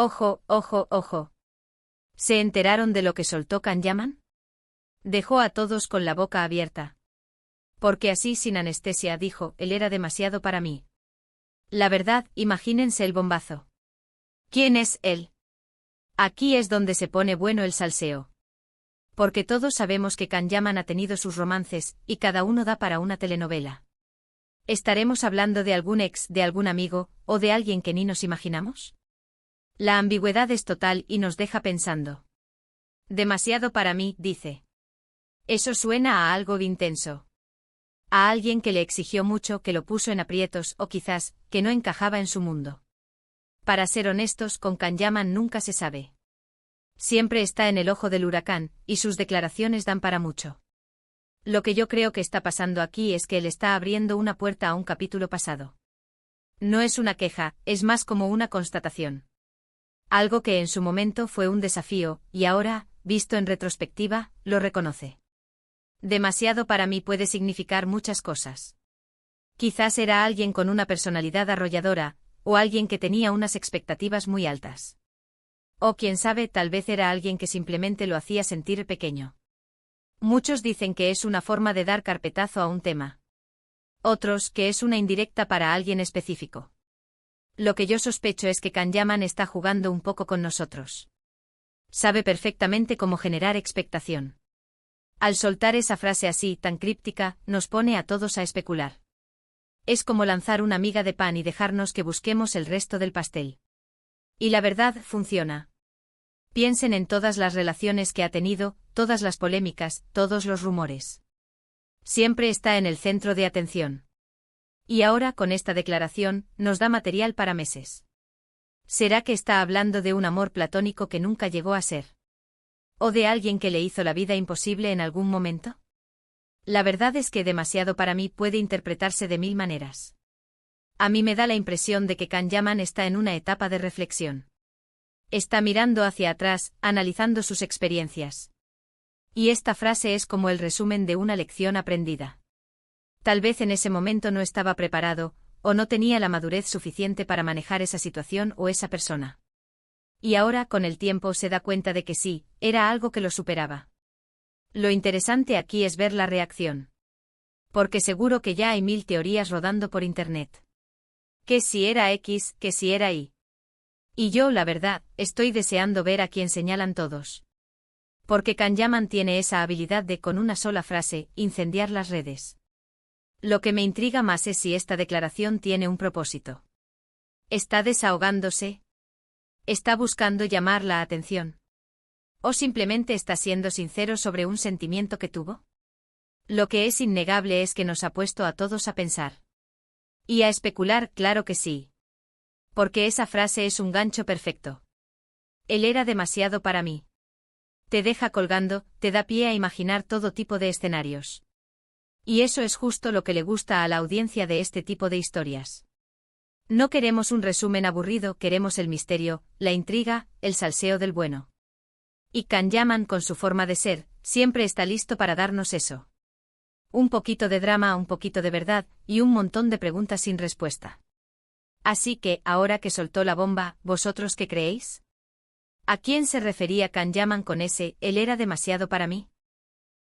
Ojo, ojo, ojo. ¿Se enteraron de lo que soltó Can Yaman? Dejó a todos con la boca abierta. Porque así sin anestesia dijo, él era demasiado para mí. La verdad, imagínense el bombazo. ¿Quién es él? Aquí es donde se pone bueno el salseo. Porque todos sabemos que Can Yaman ha tenido sus romances, y cada uno da para una telenovela. ¿Estaremos hablando de algún ex, de algún amigo, o de alguien que ni nos imaginamos? La ambigüedad es total y nos deja pensando. Demasiado para mí, dice. Eso suena a algo intenso. A alguien que le exigió mucho, que lo puso en aprietos, o quizás, que no encajaba en su mundo. Para ser honestos, con Can Yaman nunca se sabe. Siempre está en el ojo del huracán, y sus declaraciones dan para mucho. Lo que yo creo que está pasando aquí es que él está abriendo una puerta a un capítulo pasado. No es una queja, es más como una constatación. Algo que en su momento fue un desafío, y ahora, visto en retrospectiva, lo reconoce. Demasiado para mí puede significar muchas cosas. Quizás era alguien con una personalidad arrolladora, o alguien que tenía unas expectativas muy altas. O quién sabe, tal vez era alguien que simplemente lo hacía sentir pequeño. Muchos dicen que es una forma de dar carpetazo a un tema. Otros, que es una indirecta para alguien específico. Lo que yo sospecho es que Can Yaman está jugando un poco con nosotros. Sabe perfectamente cómo generar expectación. Al soltar esa frase así, tan críptica, nos pone a todos a especular. Es como lanzar una miga de pan y dejarnos que busquemos el resto del pastel. Y la verdad, funciona. Piensen en todas las relaciones que ha tenido, todas las polémicas, todos los rumores. Siempre está en el centro de atención. Y ahora, con esta declaración, nos da material para meses. ¿Será que está hablando de un amor platónico que nunca llegó a ser? ¿O de alguien que le hizo la vida imposible en algún momento? La verdad es que demasiado para mí puede interpretarse de mil maneras. A mí me da la impresión de que Can Yaman está en una etapa de reflexión. Está mirando hacia atrás, analizando sus experiencias. Y esta frase es como el resumen de una lección aprendida. Tal vez en ese momento no estaba preparado, o no tenía la madurez suficiente para manejar esa situación o esa persona. Y ahora, con el tiempo, se da cuenta de que sí, era algo que lo superaba. Lo interesante aquí es ver la reacción. Porque seguro que ya hay 1000 teorías rodando por internet. Que si era X, que si era Y. Y yo, la verdad, estoy deseando ver a quién señalan todos. Porque Can Yaman tiene esa habilidad de, con una sola frase, incendiar las redes. Lo que me intriga más es si esta declaración tiene un propósito. ¿Está desahogándose? ¿Está buscando llamar la atención? ¿O simplemente está siendo sincero sobre un sentimiento que tuvo? Lo que es innegable es que nos ha puesto a todos a pensar. Y a especular, claro que sí. Porque esa frase es un gancho perfecto. Él era demasiado para mí. Te deja colgando, te da pie a imaginar todo tipo de escenarios. Y eso es justo lo que le gusta a la audiencia de este tipo de historias. No queremos un resumen aburrido, queremos el misterio, la intriga, el salseo del bueno. Y Can Yaman, con su forma de ser, siempre está listo para darnos eso. Un poquito de drama, un poquito de verdad, y un montón de preguntas sin respuesta. Así que, ahora que soltó la bomba, ¿vosotros qué creéis? ¿A quién se refería Can Yaman con ese, él era demasiado para mí?